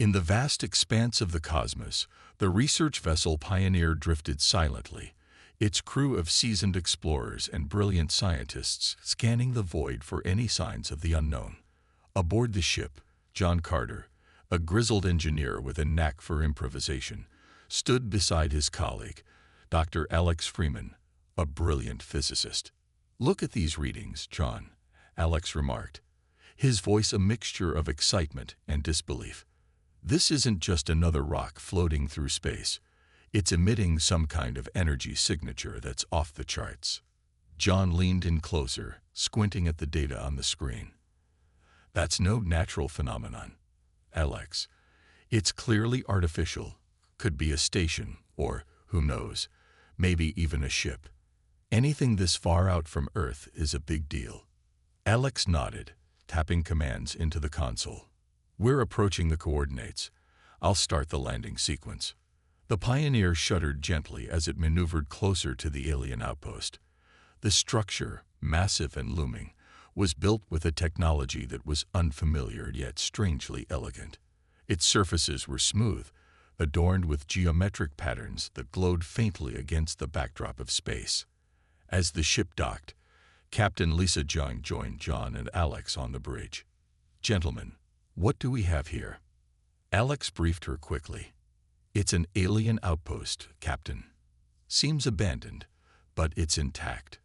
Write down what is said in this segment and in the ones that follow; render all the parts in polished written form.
In the vast expanse of the cosmos, the research vessel Pioneer drifted silently, its crew of seasoned explorers and brilliant scientists scanning the void for any signs of the unknown. Aboard the ship, John Carter, a grizzled engineer with a knack for improvisation, stood beside his colleague, Dr. Alex Freeman, a brilliant physicist. "Look at these readings, John," Alex remarked, his voice a mixture of excitement and disbelief. "This isn't just another rock floating through space. It's emitting some kind of energy signature that's off the charts." John leaned in closer, squinting at the data on the screen. "That's no natural phenomenon, Alex. It's clearly artificial. Could be a station, or, who knows, maybe even a ship. Anything this far out from Earth is a big deal." Alex nodded, tapping commands into the console. "We're approaching the coordinates. I'll start the landing sequence." The Pioneer shuddered gently as it maneuvered closer to the alien outpost. The structure, massive and looming, was built with a technology that was unfamiliar yet strangely elegant. Its surfaces were smooth, adorned with geometric patterns that glowed faintly against the backdrop of space. As the ship docked, Captain Lisa Jung joined John and Alex on the bridge. "Gentlemen, what do we have here?" Alex briefed her quickly. "It's an alien outpost, Captain. Seems abandoned, but it's intact.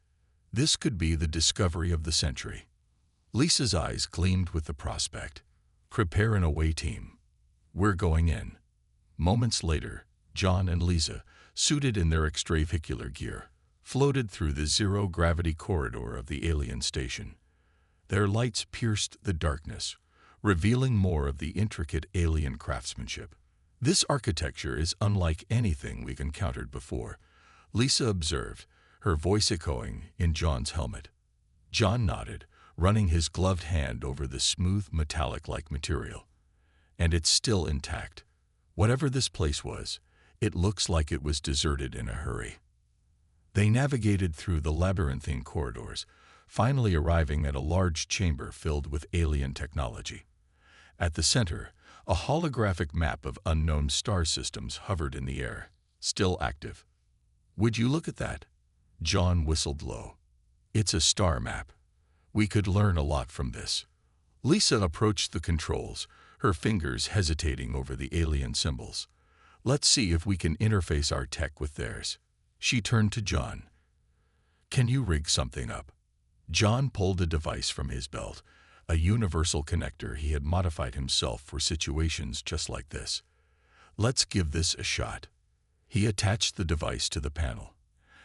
This could be the discovery of the century." Lisa's eyes gleamed with the prospect. "Prepare an away team. We're going in." Moments later, John and Lisa, suited in their extravehicular gear, floated through the zero-gravity corridor of the alien station. Their lights pierced the darkness, revealing more of the intricate alien craftsmanship. "This architecture is unlike anything we've encountered before," Lisa observed, her voice echoing in John's helmet. John nodded, running his gloved hand over the smooth metallic-like material. "And it's still intact. Whatever this place was, it looks like it was deserted in a hurry." They navigated through the labyrinthine corridors, finally arriving at a large chamber filled with alien technology. At the center, a holographic map of unknown star systems hovered in the air, still active. "Would you look at that?" John whistled low. "It's a star map. We could learn a lot from this." Lisa approached the controls, her fingers hesitating over the alien symbols. "Let's see if we can interface our tech with theirs." She turned to John. "Can you rig something up?" John pulled a device from his belt, a universal connector he had modified himself for situations just like this. "Let's give this a shot." He attached the device to the panel,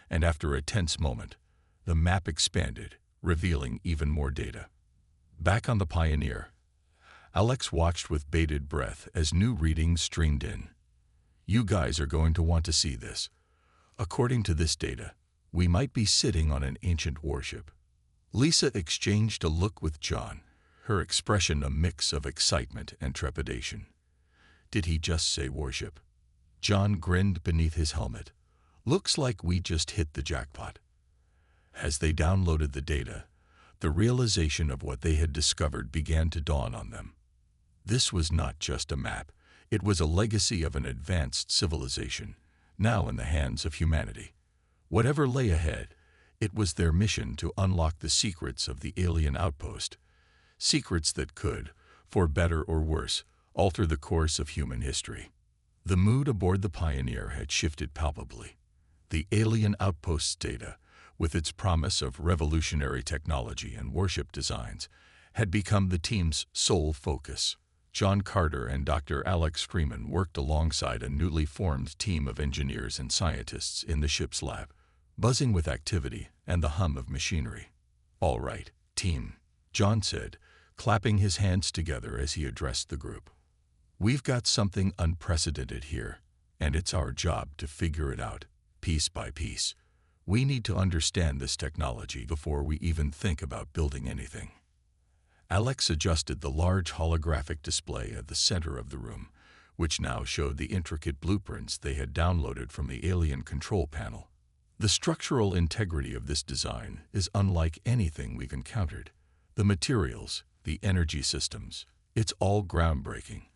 and after a tense moment, the map expanded, revealing even more data. Back on the Pioneer, Alex watched with bated breath as new readings streamed in. "You guys are going to want to see this. According to this data, we might be sitting on an ancient warship." Lisa exchanged a look with John, her expression a mix of excitement and trepidation. "Did he just say warship?" John grinned beneath his helmet. "Looks like we just hit the jackpot." As they downloaded the data, the realization of what they had discovered began to dawn on them. This was not just a map, it was a legacy of an advanced civilization, now in the hands of humanity. Whatever lay ahead, it was their mission to unlock the secrets of the alien outpost, secrets that could, for better or worse, alter the course of human history. The mood aboard the Pioneer had shifted palpably. The alien outpost's data, with its promise of revolutionary technology and warship designs, had become the team's sole focus. John Carter and Dr. Alex Freeman worked alongside a newly formed team of engineers and scientists in the ship's lab, buzzing with activity and the hum of machinery. "All right, team," John said, clapping his hands together as he addressed the group. "We've got something unprecedented here, and it's our job to figure it out, piece by piece. We need to understand this technology before we even think about building anything." Alex adjusted the large holographic display at the center of the room, which now showed the intricate blueprints they had downloaded from the alien control panel. "The structural integrity of this design is unlike anything we've encountered. The materials, the energy systems, it's all groundbreaking.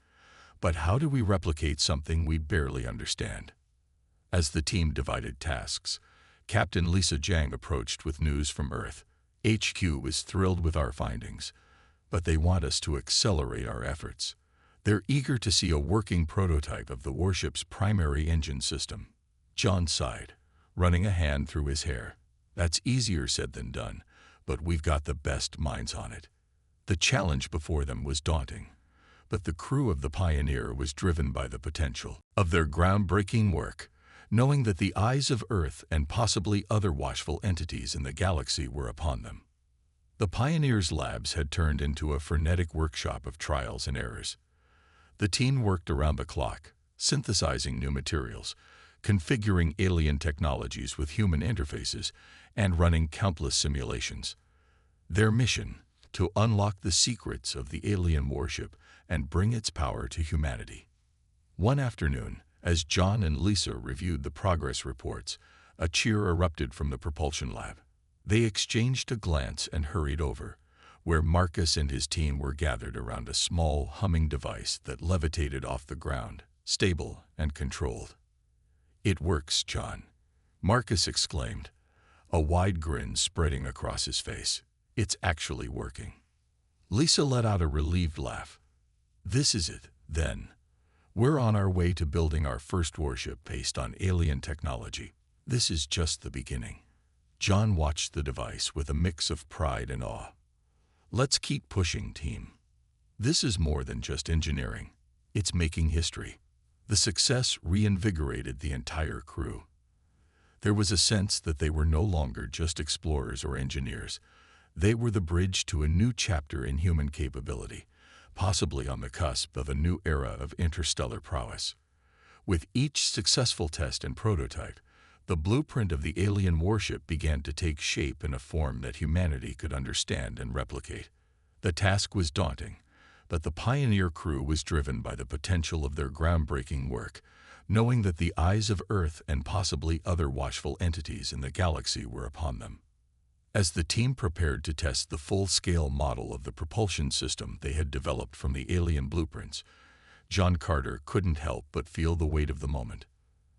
But how do we replicate something we barely understand? As the team divided tasks, Captain Lisa Jang approached with news from Earth. HQ was thrilled with our findings, but they want us to accelerate our efforts. They're eager to see a working prototype of the warship's primary engine system. John sighed, running a hand through his hair. That's easier said than done, but we've got the best minds on it. The challenge before them was daunting, but the crew of the Pioneer was driven by the potential of their groundbreaking work, knowing that the eyes of Earth and possibly other watchful entities in the galaxy were upon them. The Pioneer's labs had turned into a frenetic workshop of trials and errors. The team worked around the clock, synthesizing new materials, configuring alien technologies with human interfaces, and running countless simulations. Their mission: to unlock the secrets of the alien warship and bring its power to humanity. One afternoon, as John and Lisa reviewed the progress reports, a cheer erupted from the propulsion lab. They exchanged a glance and hurried over, where Marcus and his team were gathered around a small, humming device that levitated off the ground, stable and controlled. "It works, John," Marcus exclaimed, a wide grin spreading across his face. "It's actually working." Lisa let out a relieved laugh. "This is it, then. We're on our way to building our first warship based on alien technology. This is just the beginning." John watched the device with a mix of pride and awe. "Let's keep pushing, team. This is more than just engineering. It's making history." The success reinvigorated the entire crew. There was a sense that they were no longer just explorers or engineers. They were the bridge to a new chapter in human capability, possibly on the cusp of a new era of interstellar prowess. With each successful test and prototype, the blueprint of the alien warship began to take shape in a form that humanity could understand and replicate. The task was daunting, but the Pioneer crew was driven by the potential of their groundbreaking work, knowing that the eyes of Earth and possibly other watchful entities in the galaxy were upon them. As the team prepared to test the full-scale model of the propulsion system they had developed from the alien blueprints, John Carter couldn't help but feel the weight of the moment.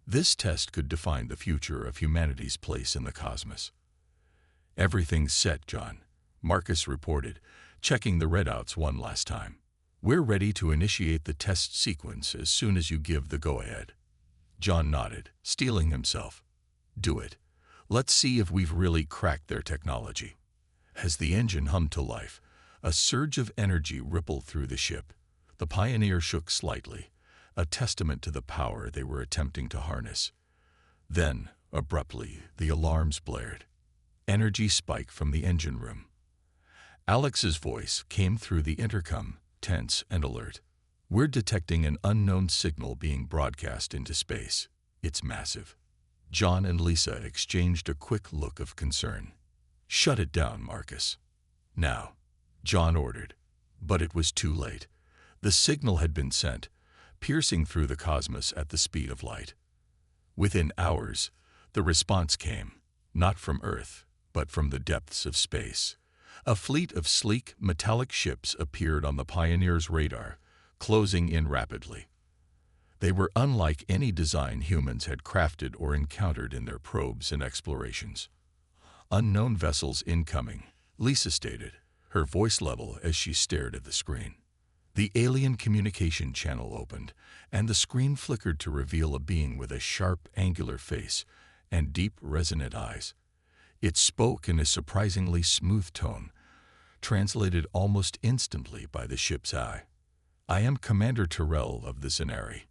This test could define the future of humanity's place in the cosmos. "Everything's set, John," Marcus reported, checking the readouts one last time. "We're ready to initiate the test sequence as soon as you give the go-ahead." John nodded, steeling himself. "Do it. Let's see if we've really cracked their technology." As the engine hummed to life, a surge of energy rippled through the ship. The Pioneer shook slightly, a testament to the power they were attempting to harness. Then, abruptly, the alarms blared. Energy spiked from the engine room. Alex's voice came through the intercom, tense and alert. "We're detecting an unknown signal being broadcast into space. It's massive." John and Lisa exchanged a quick look of concern. "Shut it down, Marcus." "Now," John ordered. But it was too late. The signal had been sent, piercing through the cosmos at the speed of light. Within hours, the response came, not from Earth, but from the depths of space. A fleet of sleek, metallic ships appeared on the Pioneer's radar, closing in rapidly. They were unlike any design humans had crafted or encountered in their probes and explorations. "Unknown vessels incoming," Lisa stated, her voice level as she stared at the screen. The alien communication channel opened, and the screen flickered to reveal a being with a sharp, angular face and deep, resonant eyes. It spoke in a surprisingly smooth tone, translated almost instantly by the ship's eye. "I am Commander Tyrell of the Zenari.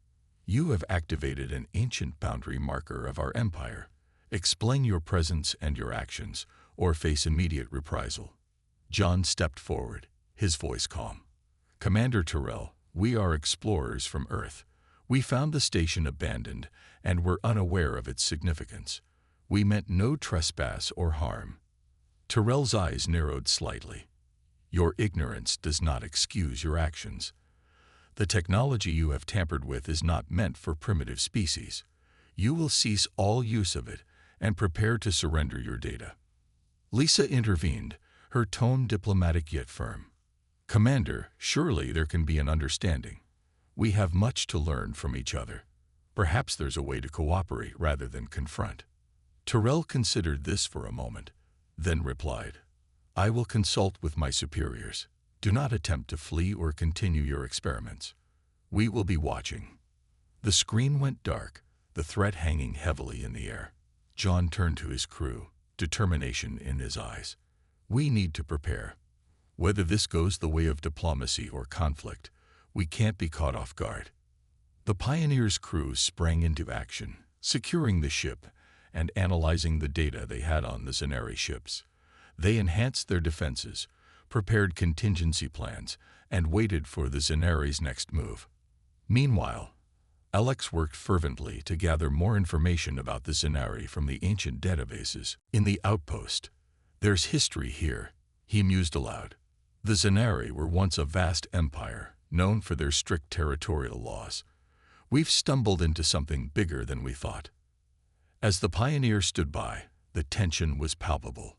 You have activated an ancient boundary marker of our empire. Explain your presence and your actions, or face immediate reprisal." John stepped forward, his voice calm. "Commander Tyrell, we are explorers from Earth. We found the station abandoned and were unaware of its significance. We meant no trespass or harm." Tyrell's eyes narrowed slightly. "Your ignorance does not excuse your actions. The technology you have tampered with is not meant for primitive species. You will cease all use of it and prepare to surrender your data." Lisa intervened, her tone diplomatic yet firm. "Commander, surely there can be an understanding. We have much to learn from each other. Perhaps there's a way to cooperate rather than confront." Tyrell considered this for a moment, then replied, "I will consult with my superiors. Do not attempt to flee or continue your experiments. We will be watching." The screen went dark, the threat hanging heavily in the air. John turned to his crew, determination in his eyes. "We need to prepare. Whether this goes the way of diplomacy or conflict, we can't be caught off guard." The Pioneer's crew sprang into action, securing the ship and analyzing the data they had on the Zenari ships. They enhanced their defenses, prepared contingency plans, and waited for the Zenari's next move. Meanwhile, Alex worked fervently to gather more information about the Zenari from the ancient databases in the outpost. "There's history here," he mused aloud. "The Zenari were once a vast empire, known for their strict territorial laws. We've stumbled into something bigger than we thought." As the Pioneer stood by, the tension was palpable.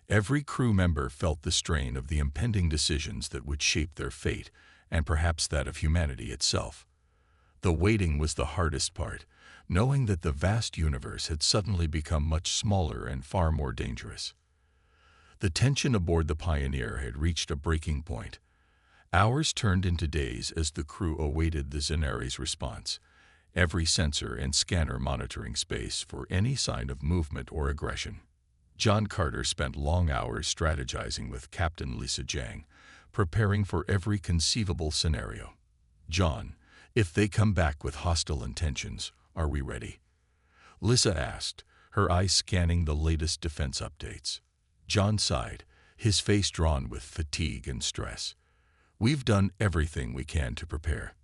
Every crew member felt the strain of the impending decisions that would shape their fate and perhaps that of humanity itself. The waiting was the hardest part, knowing that the vast universe had suddenly become much smaller and far more dangerous. The tension aboard the Pioneer had reached a breaking point. Hours turned into days as the crew awaited the Zenari's response, every sensor and scanner monitoring space for any sign of movement or aggression. John Carter spent long hours strategizing with Captain Lisa Jang, preparing for every conceivable scenario. "John, if they come back with hostile intentions, are we ready?" Lisa asked, her eyes scanning the latest defense updates. John sighed, his face drawn with fatigue and stress. "We've done everything we can to prepare.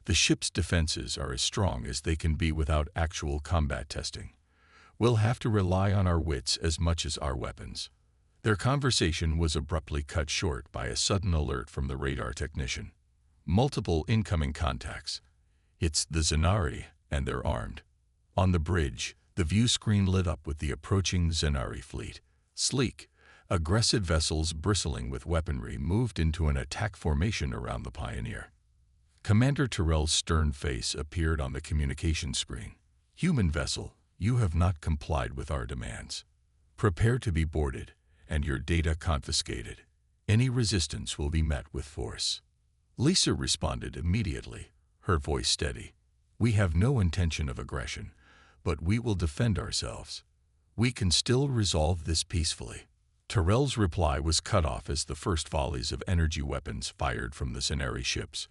The ship's defenses are as strong as they can be without actual combat testing. We'll have to rely on our wits as much as our weapons." Their conversation was abruptly cut short by a sudden alert from the radar technician. "Multiple incoming contacts. It's the Zenari, and they're armed." On the bridge, the view screen lit up with the approaching Zenari fleet. Sleek, aggressive vessels bristling with weaponry moved into an attack formation around the Pioneer. Commander Tyrell's stern face appeared on the communication screen. "Human vessel, you have not complied with our demands. Prepare to be boarded, and your data confiscated. Any resistance will be met with force." Lisa responded immediately, her voice steady. "We have no intention of aggression, but we will defend ourselves. We can still resolve this peacefully." Tyrell's reply was cut off as the first volleys of energy weapons fired from the Zenari ships,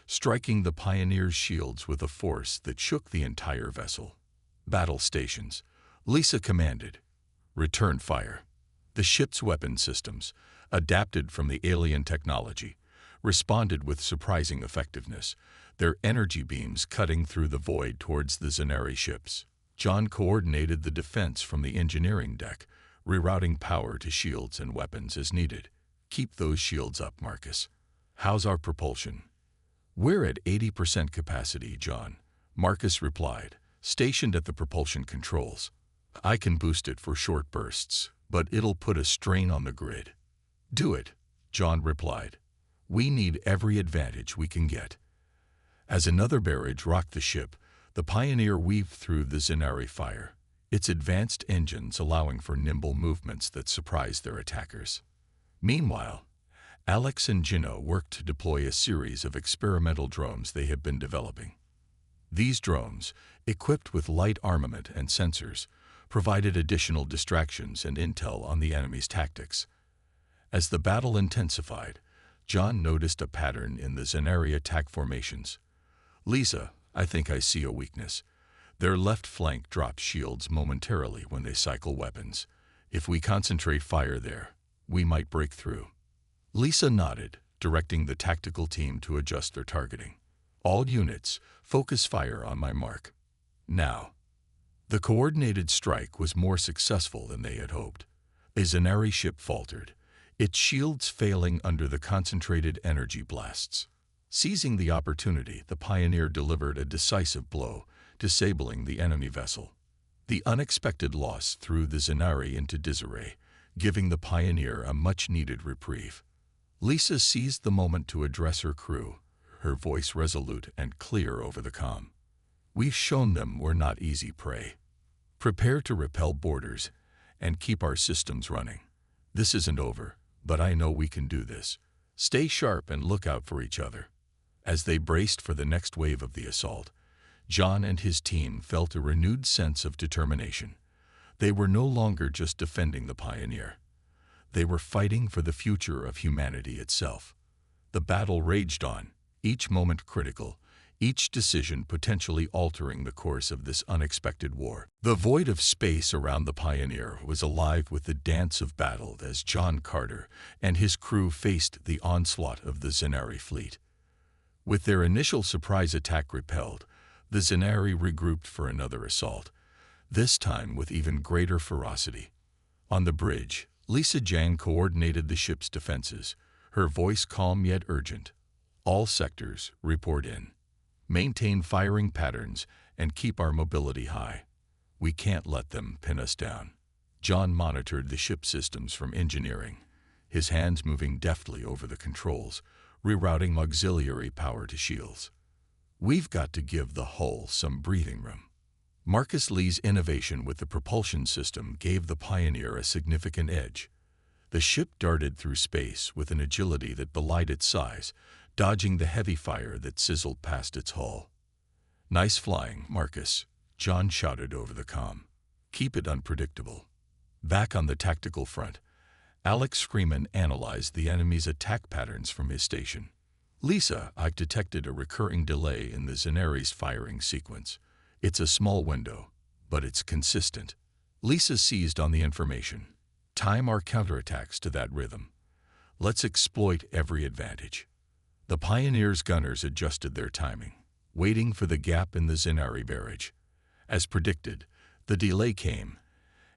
striking the Pioneer's shields with a force that shook the entire vessel. "Battle stations," Lisa commanded. "Return fire." The ship's weapon systems, adapted from the alien technology, responded with surprising effectiveness, their energy beams cutting through the void towards the Zenari ships. John coordinated the defense from the engineering deck, rerouting power to shields and weapons as needed. "Keep those shields up, Marcus." "How's our propulsion?" "We're at 80% capacity, John," Marcus replied, stationed at the propulsion controls. "I can boost it for short bursts, but it'll put a strain on the grid." "Do it," John replied. "We need every advantage we can get." As another barrage rocked the ship, the Pioneer weaved through the Zenari fire, its advanced engines allowing for nimble movements that surprised their attackers. Meanwhile, Alex and Gino worked to deploy a series of experimental drones they had been developing. These drones, equipped with light armament and sensors, provided additional distractions and intel on the enemy's tactics. As the battle intensified, John noticed a pattern in the Zenari attack formations. "Lisa, I think I see a weakness. Their left flank drops shields momentarily when they cycle weapons. If we concentrate fire there, we might break through." Lisa nodded, directing the tactical team to adjust their targeting. "All units, focus fire on my mark. Now." The coordinated strike was more successful than they had hoped. A Zenari ship faltered, its shields failing under the concentrated energy blasts. Seizing the opportunity, the Pioneer delivered a decisive blow, disabling the enemy vessel. The unexpected loss threw the Zenari into disarray, giving the Pioneer a much-needed reprieve. Lisa seized the moment to address her crew, her voice resolute and clear over the comm. "We've shown them we're not easy prey. Prepare to repel boarders and keep our systems running. This isn't over, but I know we can do this. Stay sharp and look out for each other." As they braced for the next wave of the assault, John and his team felt a renewed sense of determination. They were no longer just defending the Pioneer. They were fighting for the future of humanity itself. The battle raged on, each moment critical, each decision potentially altering the course of this unexpected war. The void of space around the Pioneer was alive with the dance of battle as John Carter and his crew faced the onslaught of the Zenari fleet. With their initial surprise attack repelled, the Zenari regrouped for another assault, this time with even greater ferocity. On the bridge, Lisa Jang coordinated the ship's defenses, her voice calm yet urgent. "All sectors, report in. Maintain firing patterns and keep our mobility high. We can't let them pin us down." John monitored the ship systems from engineering, his hands moving deftly over the controls, rerouting auxiliary power to shields. "We've got to give the hull some breathing room." Marcus Lee's innovation with the propulsion system gave the Pioneer a significant edge. The ship darted through space with an agility that belied its size, dodging the heavy fire that sizzled past its hull. "Nice flying, Marcus," John shouted over the comm. "Keep it unpredictable." Back on the tactical front, Alex Freeman analyzed the enemy's attack patterns from his station. "Lisa, I've detected a recurring delay in the Zenari's firing sequence. It's a small window, but it's consistent." Lisa seized on the information. "Time our counterattacks to that rhythm. Let's exploit every advantage." The Pioneer's gunners adjusted their timing, waiting for the gap in the Zenari barrage. As predicted, the delay came,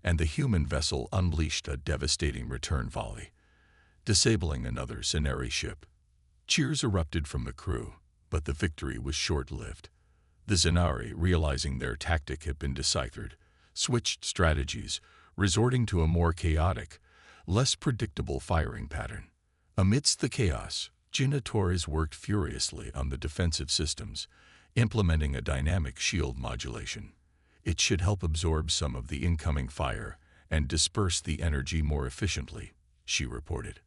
and the human vessel unleashed a devastating return volley, disabling another Zenari ship. Cheers erupted from the crew, but the victory was short-lived. The Zenari, realizing their tactic had been deciphered, switched strategies, resorting to a more chaotic, less predictable firing pattern. Amidst the chaos, Gina Torres worked furiously on the defensive systems, implementing a dynamic shield modulation. It should help absorb some of the incoming fire and disperse the energy more efficiently, she reported.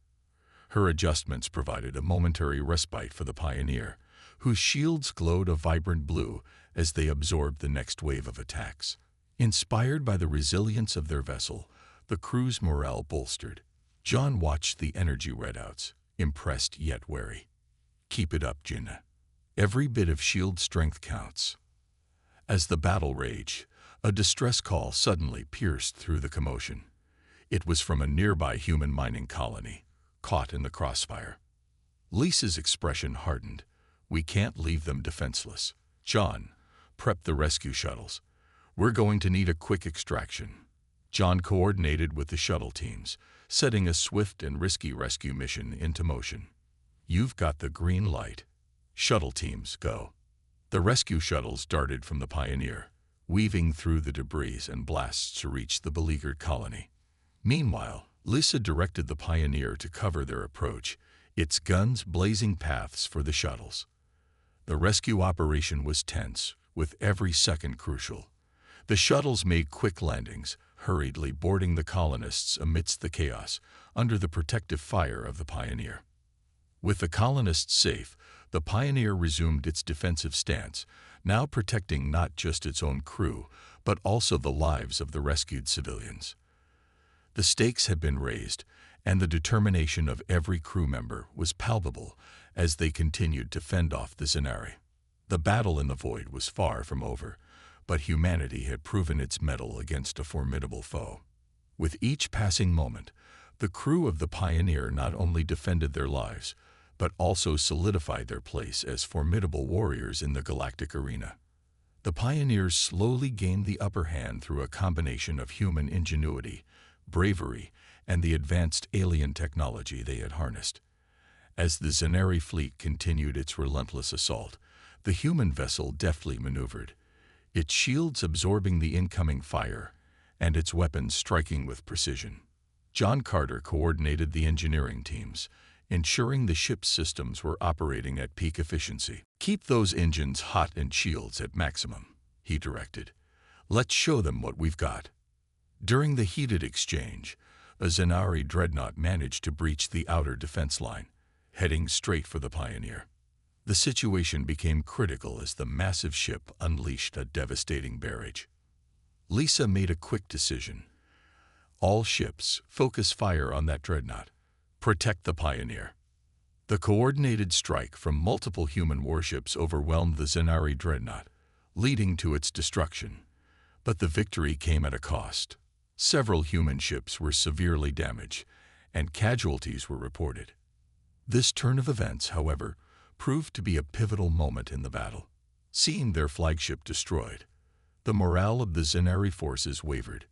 Her adjustments provided a momentary respite for the Pioneer, whose shields glowed a vibrant blue as they absorbed the next wave of attacks. Inspired by the resilience of their vessel, the crew's morale bolstered. John watched the energy readouts, impressed yet wary. "Keep it up, Gina. Every bit of shield strength counts." As the battle raged, a distress call suddenly pierced through the commotion. It was from a nearby human mining colony, caught in the crossfire. Lisa's expression hardened. "We can't leave them defenseless. John, prep the rescue shuttles. We're going to need a quick extraction." John coordinated with the shuttle teams, setting a swift and risky rescue mission into motion. "You've got the green light. Shuttle teams, go." The rescue shuttles darted from the Pioneer, weaving through the debris and blasts to reach the beleaguered colony. Meanwhile, Lisa directed the Pioneer to cover their approach, its guns blazing paths for the shuttles. The rescue operation was tense, with every second crucial. The shuttles made quick landings, hurriedly boarding the colonists amidst the chaos, under the protective fire of the Pioneer. With the colonists safe, the Pioneer resumed its defensive stance, now protecting not just its own crew, but also the lives of the rescued civilians. The stakes had been raised, and the determination of every crew member was palpable as they continued to fend off the Zenari. The battle in the void was far from over, but humanity had proven its mettle against a formidable foe. With each passing moment, the crew of the Pioneer not only defended their lives, but also solidified their place as formidable warriors in the galactic arena. The Pioneers slowly gained the upper hand through a combination of human ingenuity, bravery, and the advanced alien technology they had harnessed. As the Zenari fleet continued its relentless assault, the human vessel deftly maneuvered, its shields absorbing the incoming fire, and its weapons striking with precision. John Carter coordinated the engineering teams, ensuring the ship's systems were operating at peak efficiency. "Keep those engines hot and shields at maximum," he directed. "Let's show them what we've got." During the heated exchange, a Zenari dreadnought managed to breach the outer defense line, heading straight for the Pioneer. The situation became critical as the massive ship unleashed a devastating barrage. Lisa made a quick decision. "All ships, focus fire on that dreadnought. Protect the Pioneer." The coordinated strike from multiple human warships overwhelmed the Zenari dreadnought, leading to its destruction. But the victory came at a cost. Several human ships were severely damaged, and casualties were reported. This turn of events, however, proved to be a pivotal moment in the battle. Seeing their flagship destroyed, the morale of the Zenari forces wavered.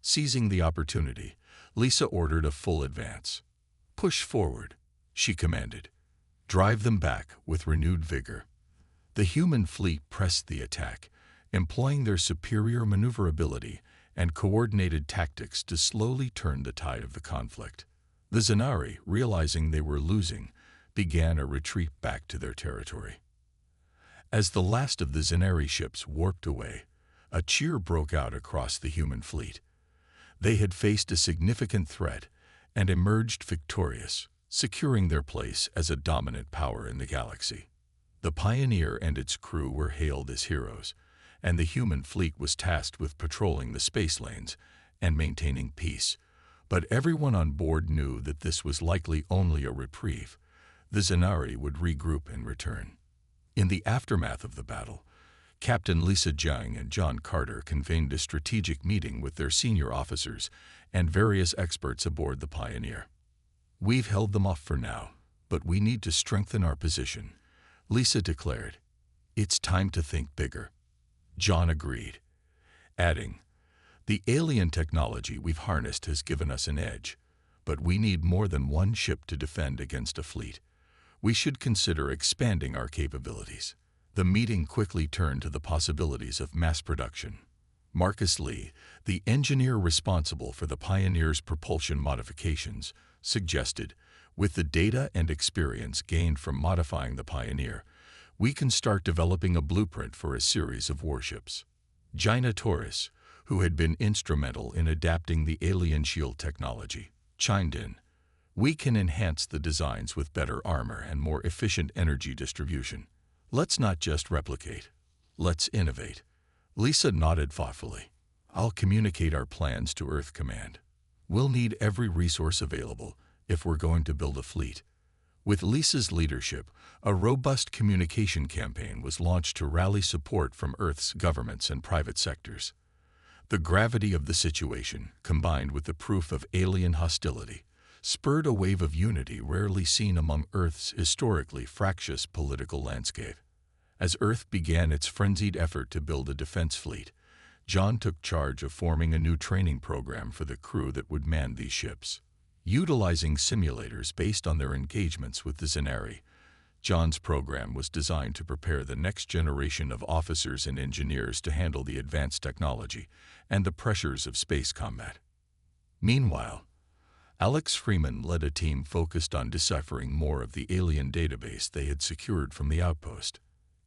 Seizing the opportunity, Lisa ordered a full advance. "Push forward," she commanded. "Drive them back with renewed vigor." The human fleet pressed the attack, employing their superior maneuverability and coordinated tactics to slowly turn the tide of the conflict. The Zenari, realizing they were losing, began a retreat back to their territory. As the last of the Zenari ships warped away, a cheer broke out across the human fleet. They had faced a significant threat and emerged victorious, securing their place as a dominant power in the galaxy. The Pioneer and its crew were hailed as heroes, and the human fleet was tasked with patrolling the space lanes and maintaining peace. But everyone on board knew that this was likely only a reprieve. The Zenari would regroup and return. In the aftermath of the battle, Captain Lisa Jiang and John Carter convened a strategic meeting with their senior officers and various experts aboard the Pioneer. "We've held them off for now, but we need to strengthen our position," Lisa declared. "It's time to think bigger." John agreed, adding, "The alien technology we've harnessed has given us an edge, but we need more than one ship to defend against a fleet. We should consider expanding our capabilities." The meeting quickly turned to the possibilities of mass production. Marcus Lee, the engineer responsible for the Pioneer's propulsion modifications, suggested, "With the data and experience gained from modifying the Pioneer, we can start developing a blueprint for a series of warships." Gina Torres, who had been instrumental in adapting the alien shield technology, chimed in, "We can enhance the designs with better armor and more efficient energy distribution. Let's not just replicate, let's innovate." Lisa nodded thoughtfully. "I'll communicate our plans to Earth Command. We'll need every resource available if we're going to build a fleet." With Lisa's leadership, a robust communication campaign was launched to rally support from Earth's governments and private sectors. The gravity of the situation, combined with the proof of alien hostility, spurred a wave of unity rarely seen among Earth's historically fractious political landscape. As Earth began its frenzied effort to build a defense fleet, John took charge of forming a new training program for the crew that would man these ships. Utilizing simulators based on their engagements with the Zenari, John's program was designed to prepare the next generation of officers and engineers to handle the advanced technology and the pressures of space combat. Meanwhile, Alex Freeman led a team focused on deciphering more of the alien database they had secured from the outpost.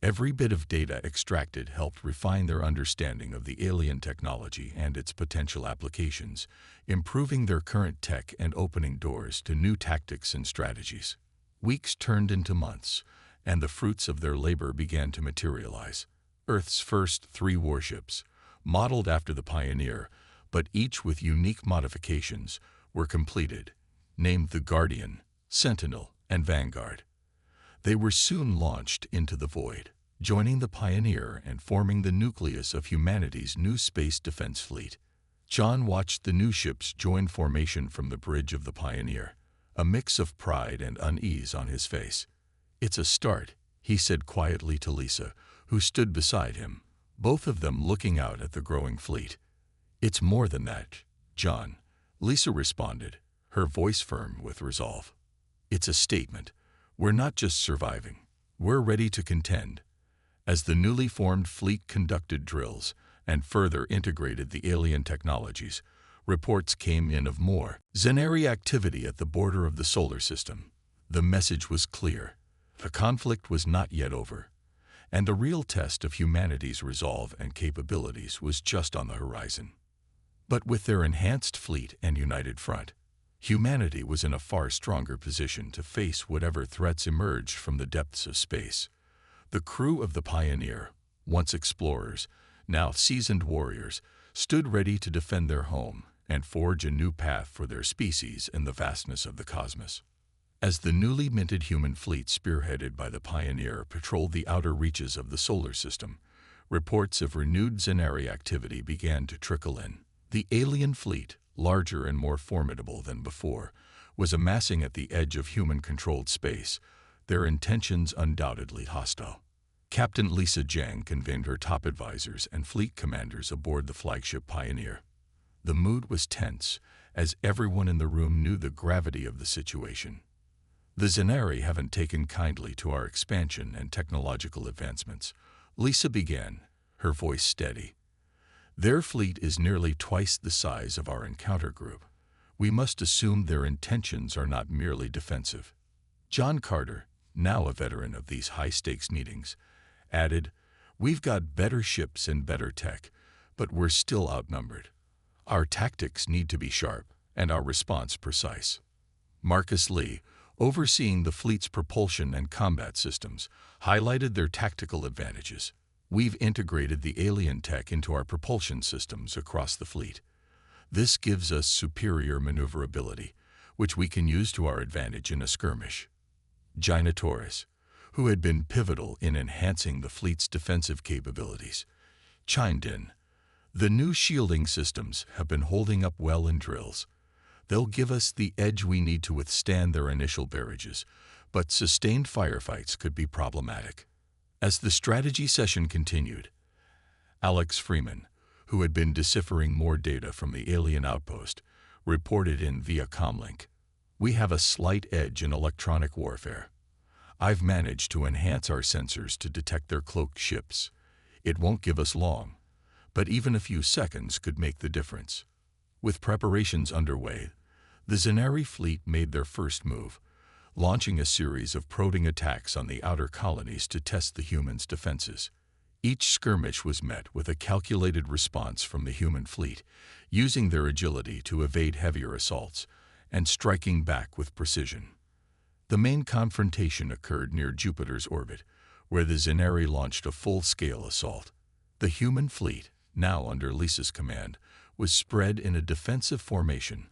Every bit of data extracted helped refine their understanding of the alien technology and its potential applications, improving their current tech and opening doors to new tactics and strategies. Weeks turned into months, and the fruits of their labor began to materialize. Earth's first 3 warships, modeled after the Pioneer, but each with unique modifications, were completed, named the Guardian, Sentinel, and Vanguard. They were soon launched into the void, joining the Pioneer and forming the nucleus of humanity's new space defense fleet. John watched the new ships join formation from the bridge of the Pioneer, a mix of pride and unease on his face. "It's a start," he said quietly to Lisa, who stood beside him, both of them looking out at the growing fleet. "It's more than that, John," Lisa responded, her voice firm with resolve. "It's a statement. We're not just surviving, we're ready to contend." As the newly formed fleet conducted drills and further integrated the alien technologies, reports came in of more Zenari activity at the border of the solar system. The message was clear. The conflict was not yet over, and the real test of humanity's resolve and capabilities was just on the horizon. But with their enhanced fleet and united front, humanity was in a far stronger position to face whatever threats emerged from the depths of space. The crew of the Pioneer, once explorers, now seasoned warriors, stood ready to defend their home and forge a new path for their species in the vastness of the cosmos. As the newly minted human fleet spearheaded by the Pioneer patrolled the outer reaches of the solar system, reports of renewed Zenari activity began to trickle in. The alien fleet, larger and more formidable than before, was amassing at the edge of human-controlled space, their intentions undoubtedly hostile. Captain Lisa Jiang convened her top advisors and fleet commanders aboard the flagship Pioneer. The mood was tense, as everyone in the room knew the gravity of the situation. The Zenari haven't taken kindly to our expansion and technological advancements. Lisa began, her voice steady. Their fleet is nearly twice the size of our encounter group. We must assume their intentions are not merely defensive. John Carter, now a veteran of these high-stakes meetings, added, "We've got better ships and better tech, but we're still outnumbered. Our tactics need to be sharp and our response precise." Marcus Lee, overseeing the fleet's propulsion and combat systems, highlighted their tactical advantages. "We've integrated the alien tech into our propulsion systems across the fleet. This gives us superior maneuverability, which we can use to our advantage in a skirmish." Gina Torres, who had been pivotal in enhancing the fleet's defensive capabilities, chimed in. "The new shielding systems have been holding up well in drills. They'll give us the edge we need to withstand their initial barrages, but sustained firefights could be problematic." As the strategy session continued, Alex Freeman, who had been deciphering more data from the alien outpost, reported in via comlink. "We have a slight edge in electronic warfare. I've managed to enhance our sensors to detect their cloaked ships. It won't give us long, but even a few seconds could make the difference." With preparations underway, the Zenari fleet made their first move, launching a series of probing attacks on the outer colonies to test the humans' defenses. Each skirmish was met with a calculated response from the human fleet, using their agility to evade heavier assaults and striking back with precision. The main confrontation occurred near Jupiter's orbit, where the Zenari launched a full-scale assault. The human fleet, now under Lisa's command, was spread in a defensive formation,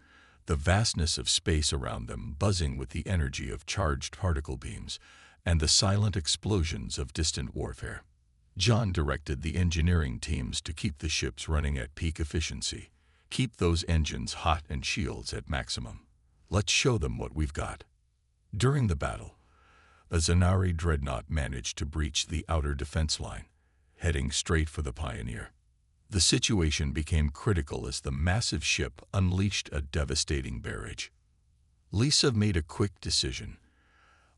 the vastness of space around them buzzing with the energy of charged particle beams and the silent explosions of distant warfare. John directed the engineering teams to keep the ships running at peak efficiency. "Keep those engines hot and shields at maximum. Let's show them what we've got." During the battle, a Zenari dreadnought managed to breach the outer defense line, heading straight for the Pioneer. The situation became critical as the massive ship unleashed a devastating barrage. Lisa made a quick decision.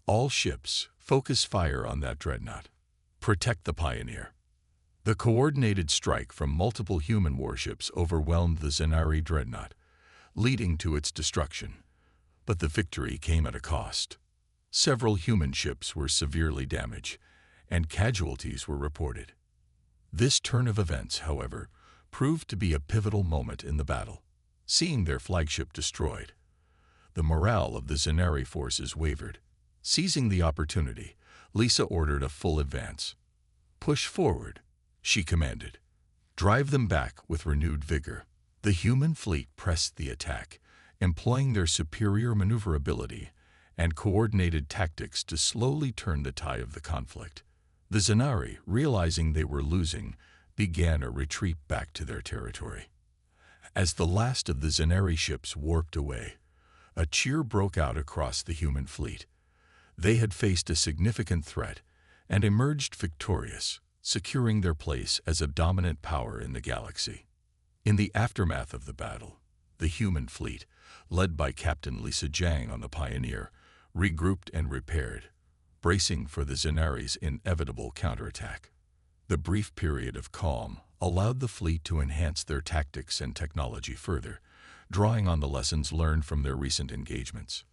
"All ships, focus fire on that dreadnought. Protect the Pioneer." The coordinated strike from multiple human warships overwhelmed the Zenari dreadnought, leading to its destruction. But the victory came at a cost. Several human ships were severely damaged, and casualties were reported. This turn of events, however, proved to be a pivotal moment in the battle. Seeing their flagship destroyed, the morale of the Zenari forces wavered. Seizing the opportunity, Lisa ordered a full advance. "Push forward," she commanded. "Drive them back with renewed vigor." The human fleet pressed the attack, employing their superior maneuverability and coordinated tactics to slowly turn the tide of the conflict. The Zenari, realizing they were losing, began a retreat back to their territory. As the last of the Zenari ships warped away, a cheer broke out across the human fleet. They had faced a significant threat and emerged victorious, securing their place as a dominant power in the galaxy. In the aftermath of the battle, the human fleet, led by Captain Lisa Jiang on the Pioneer, regrouped and repaired, bracing for the Zenari's inevitable counterattack. The brief period of calm allowed the fleet to enhance their tactics and technology further, drawing on the lessons learned from their recent engagements.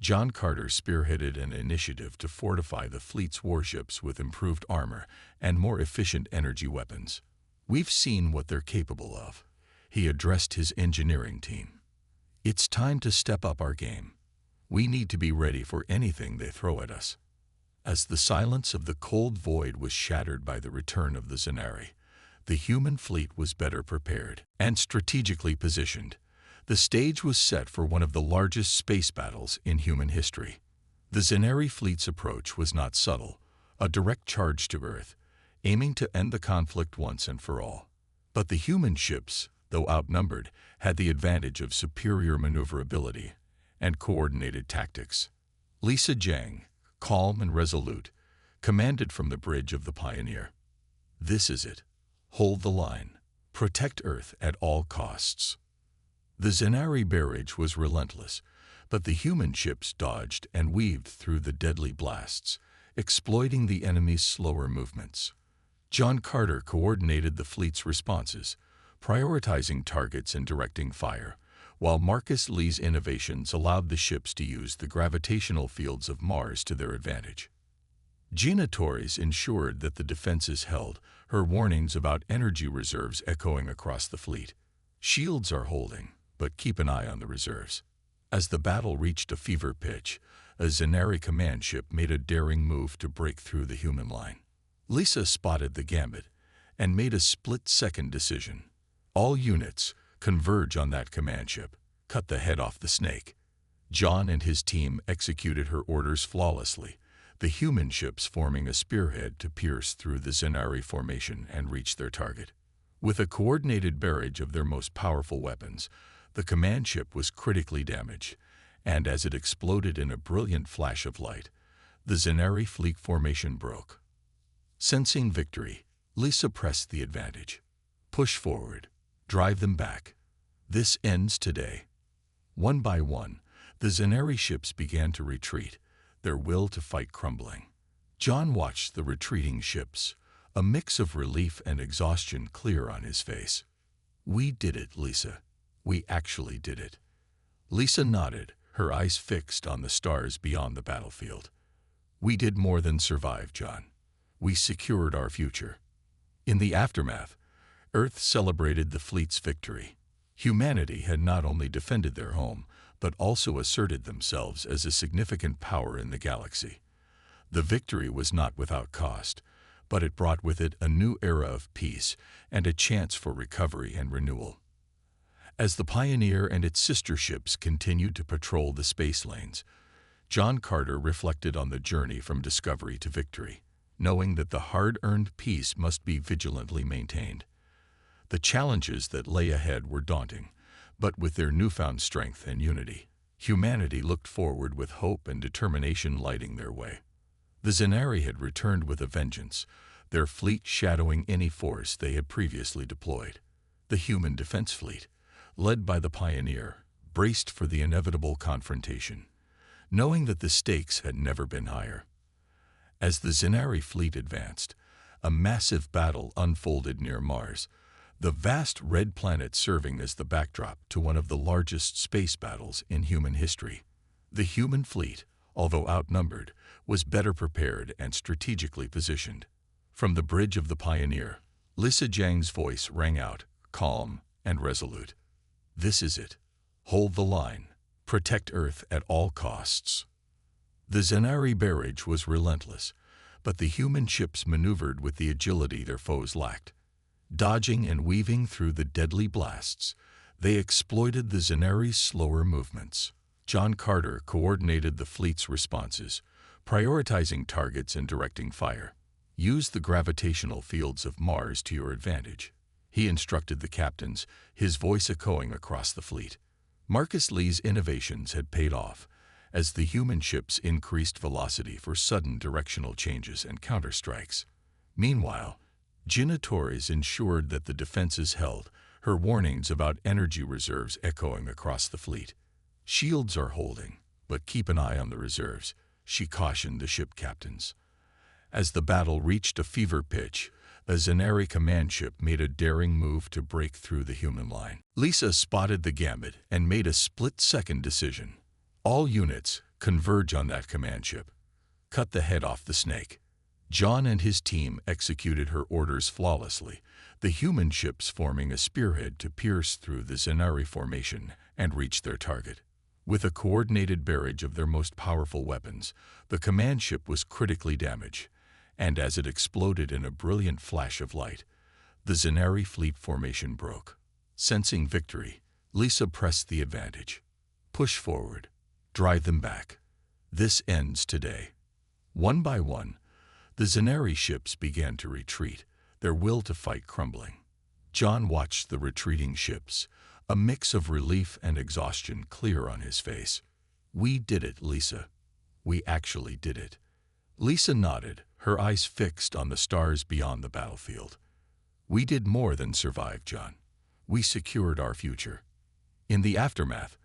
John Carter spearheaded an initiative to fortify the fleet's warships with improved armor and more efficient energy weapons. "We've seen what they're capable of," he addressed his engineering team. "It's time to step up our game. We need to be ready for anything they throw at us." As the silence of the cold void was shattered by the return of the Zanari, the human fleet was better prepared and strategically positioned. The stage was set for one of the largest space battles in human history. The Zanari fleet's approach was not subtle, a direct charge to Earth, aiming to end the conflict once and for all. But the human ships, though outnumbered, had the advantage of superior maneuverability and coordinated tactics. Lisa Jang, calm and resolute, commanded from the bridge of the Pioneer. "This is it. Hold the line. Protect Earth at all costs." The Zanari barrage was relentless, but the human ships dodged and weaved through the deadly blasts, exploiting the enemy's slower movements. John Carter coordinated the fleet's responses, prioritizing targets and directing fire, while Marcus Lee's innovations allowed the ships to use the gravitational fields of Mars to their advantage. Gina Torres ensured that the defenses held, her warnings about energy reserves echoing across the fleet. "Shields are holding, but keep an eye on the reserves." As the battle reached a fever pitch, a Zanari command ship made a daring move to break through the human line. Lisa spotted the gambit and made a split-second decision. "All units, converge on that command ship. Cut the head off the snake." John and his team executed her orders flawlessly, the human ships forming a spearhead to pierce through the Zanari formation and reach their target. With a coordinated barrage of their most powerful weapons, the command ship was critically damaged, and as it exploded in a brilliant flash of light, the Zanari fleet formation broke. Sensing victory, Lisa pressed the advantage. "Push forward. Drive them back. This ends today." One by one, the Zanari ships began to retreat, their will to fight crumbling. John watched the retreating ships, a mix of relief and exhaustion clear on his face. "We did it, Lisa. We actually did it." Lisa nodded, her eyes fixed on the stars beyond the battlefield. "We did more than survive, John. We secured our future." In the aftermath, Earth celebrated the fleet's victory. Humanity had not only defended their home, but also asserted themselves as a significant power in the galaxy. The victory was not without cost, but it brought with it a new era of peace and a chance for recovery and renewal. As the Pioneer and its sister ships continued to patrol the space lanes, John Carter reflected on the journey from discovery to victory, knowing that the hard-earned peace must be vigilantly maintained. The challenges that lay ahead were daunting, but with their newfound strength and unity, humanity looked forward with hope and determination lighting their way. The Zanari had returned with a vengeance, their fleet shadowing any force they had previously deployed. The human defense fleet, led by the Pioneer, braced for the inevitable confrontation, knowing that the stakes had never been higher. As the Zanari fleet advanced, a massive battle unfolded near Mars, the vast red planet serving as the backdrop to one of the largest space battles in human history. The human fleet, although outnumbered, was better prepared and strategically positioned. From the bridge of the Pioneer, Lisa Jang's voice rang out, calm and resolute. "This is it. Hold the line. Protect Earth at all costs." The Zanari barrage was relentless, but the human ships maneuvered with the agility their foes lacked. Dodging and weaving through the deadly blasts, they exploited the Zanari's slower movements. John Carter coordinated the fleet's responses, prioritizing targets and directing fire. "Use the gravitational fields of Mars to your advantage," he instructed the captains, his voice echoing across the fleet. Marcus Lee's innovations had paid off, as the human ships increased velocity for sudden directional changes and counterstrikes. Meanwhile, Gina Torres ensured that the defenses held, her warnings about energy reserves echoing across the fleet. "Shields are holding, but keep an eye on the reserves," she cautioned the ship captains. As the battle reached a fever pitch, a Zanari command ship made a daring move to break through the human line. Lisa spotted the gambit and made a split-second decision. "All units, Converge on that command ship. Cut the head off the snake. John and his team executed her orders flawlessly, the human ships forming a spearhead to pierce through the Zanari formation and reach their target. With a coordinated barrage of their most powerful weapons, the command ship was critically damaged, and as it exploded in a brilliant flash of light, the Zanari fleet formation broke. Sensing victory, Lisa pressed the advantage. Push forward. Drive them back. This ends today. One by one, the Zanari ships began to retreat, their will to fight crumbling. John watched the retreating ships, a mix of relief and exhaustion clear on his face. We did it, Lisa. We actually did it. Lisa nodded, her eyes fixed on the stars beyond the battlefield. We did more than survive, John. We secured our future. In the aftermath,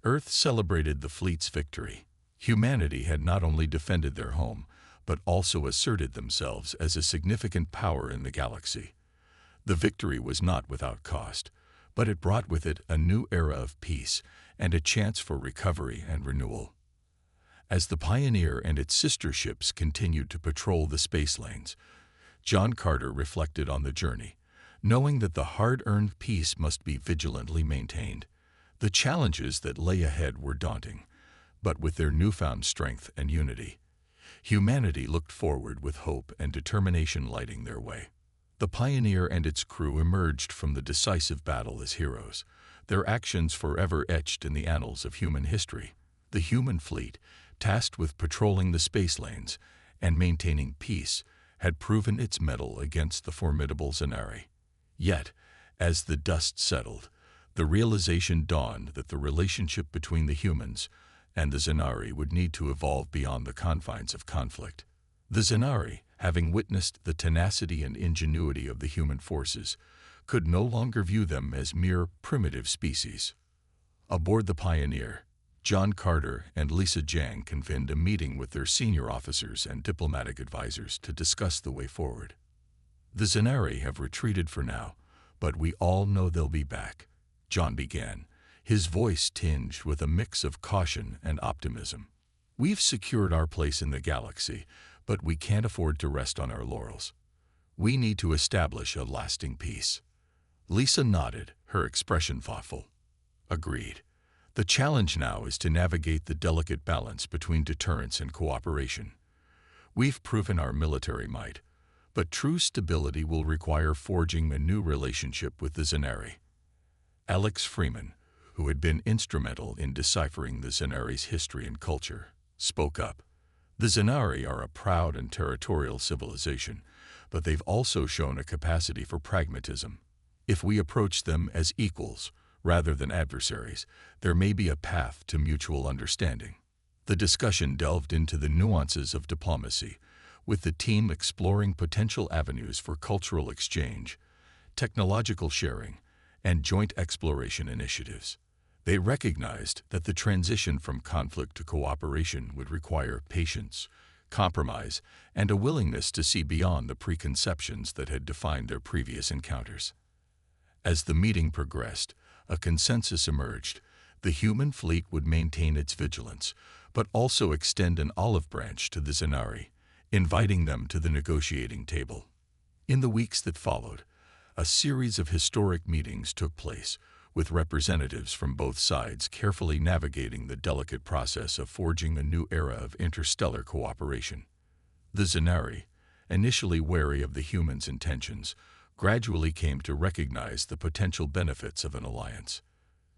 Earth celebrated the fleet's victory. Humanity had not only defended their home, but also asserted themselves as a significant power in the galaxy. The victory was not without cost, but it brought with it a new era of peace and a chance for recovery and renewal. As the Pioneer and its sister ships continued to patrol the space lanes, John Carter reflected on the journey, knowing that the hard-earned peace must be vigilantly maintained. The challenges that lay ahead were daunting, but with their newfound strength and unity, humanity looked forward with hope and determination lighting their way. The Pioneer and its crew emerged from the decisive battle as heroes, their actions forever etched in the annals of human history. The human fleet, tasked with patrolling the space lanes and maintaining peace, had proven its mettle against the formidable Zanari. Yet, as the dust settled, the realization dawned that the relationship between the humans and the Zanari would need to evolve beyond the confines of conflict. The Zanari, having witnessed the tenacity and ingenuity of the human forces, could no longer view them as mere primitive species. Aboard the Pioneer, John Carter and Lisa Jang convened a meeting with their senior officers and diplomatic advisors to discuss the way forward. The Zanari have retreated for now, but we all know they'll be back, John began, his voice tinged with a mix of caution and optimism. We've secured our place in the galaxy, but we can't afford to rest on our laurels. We need to establish a lasting peace. Lisa nodded, her expression thoughtful. Agreed. The challenge now is to navigate the delicate balance between deterrence and cooperation. We've proven our military might, but true stability will require forging a new relationship with the Zanari. Alex Freeman, who had been instrumental in deciphering the Zanari's history and culture, spoke up. The Zanari are a proud and territorial civilization, but they've also shown a capacity for pragmatism. If we approach them as equals, rather than adversaries, there may be a path to mutual understanding. The discussion delved into the nuances of diplomacy, with the team exploring potential avenues for cultural exchange, technological sharing, and joint exploration initiatives. They recognized that the transition from conflict to cooperation would require patience, compromise, and a willingness to see beyond the preconceptions that had defined their previous encounters. As the meeting progressed, a consensus emerged. The human fleet would maintain its vigilance, but also extend an olive branch to the Zanari, inviting them to the negotiating table. In the weeks that followed, a series of historic meetings took place, with representatives from both sides carefully navigating the delicate process of forging a new era of interstellar cooperation. The Zanari, initially wary of the humans' intentions, gradually came to recognize the potential benefits of an alliance.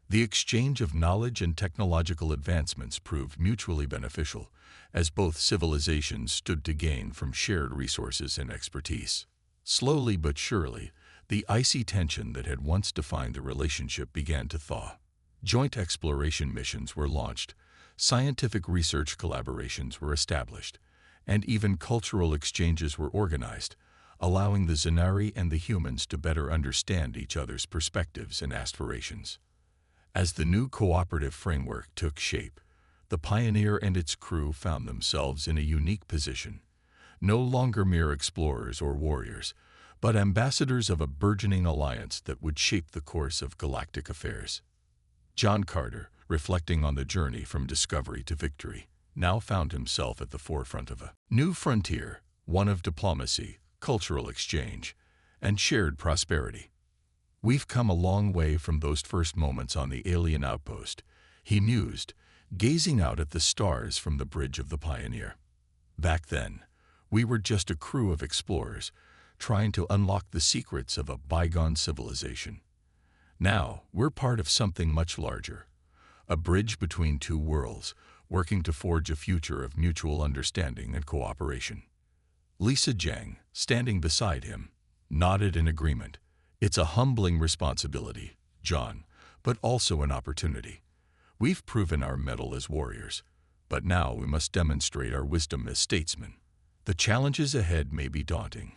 The exchange of knowledge and technological advancements proved mutually beneficial, as both civilizations stood to gain from shared resources and expertise. Slowly but surely, the icy tension that had once defined the relationship began to thaw. Joint exploration missions were launched, scientific research collaborations were established, and even cultural exchanges were organized, allowing the Zanari and the humans to better understand each other's perspectives and aspirations. As the new cooperative framework took shape, the Pioneer and its crew found themselves in a unique position, no longer mere explorers or warriors, but ambassadors of a burgeoning alliance that would shape the course of galactic affairs. John Carter, reflecting on the journey from discovery to victory, now found himself at the forefront of a new frontier, one of diplomacy, cultural exchange, and shared prosperity. "We've come a long way from those first moments on the alien outpost," he mused, gazing out at the stars from the bridge of the Pioneer. "Back then, we were just a crew of explorers, trying to unlock the secrets of a bygone civilization. Now, we're part of something much larger, a bridge between two worlds, working to forge a future of mutual understanding and cooperation." Lisa Jiang, standing beside him, nodded in agreement. "It's a humbling responsibility, John, but also an opportunity. We've proven our mettle as warriors, but now we must demonstrate our wisdom as statesmen. The challenges ahead may be daunting,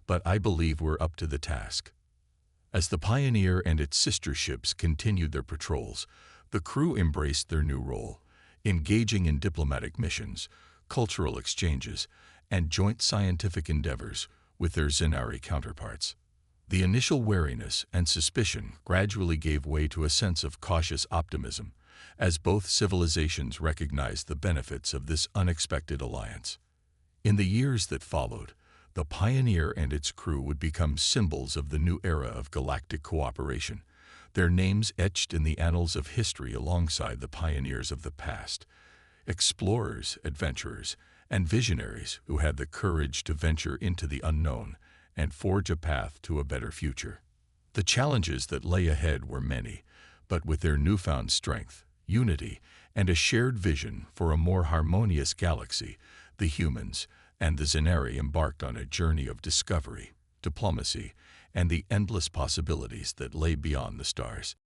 but I believe we're up to the task." As the Pioneer and its sister ships continued their patrols, the crew embraced their new role, engaging in diplomatic missions, cultural exchanges, and joint scientific endeavors with their Zenari counterparts. The initial wariness and suspicion gradually gave way to a sense of cautious optimism, as both civilizations recognized the benefits of this unexpected alliance. In the years that followed, the Pioneer and its crew would become symbols of the new era of galactic cooperation, their names etched in the annals of history alongside the pioneers of the past, explorers, adventurers, and visionaries who had the courage to venture into the unknown and forge a path to a better future. The challenges that lay ahead were many, but with their newfound strength, unity, and a shared vision for a more harmonious galaxy, the humans and the Zenari embarked on a journey of discovery, diplomacy, and the endless possibilities that lay beyond the stars.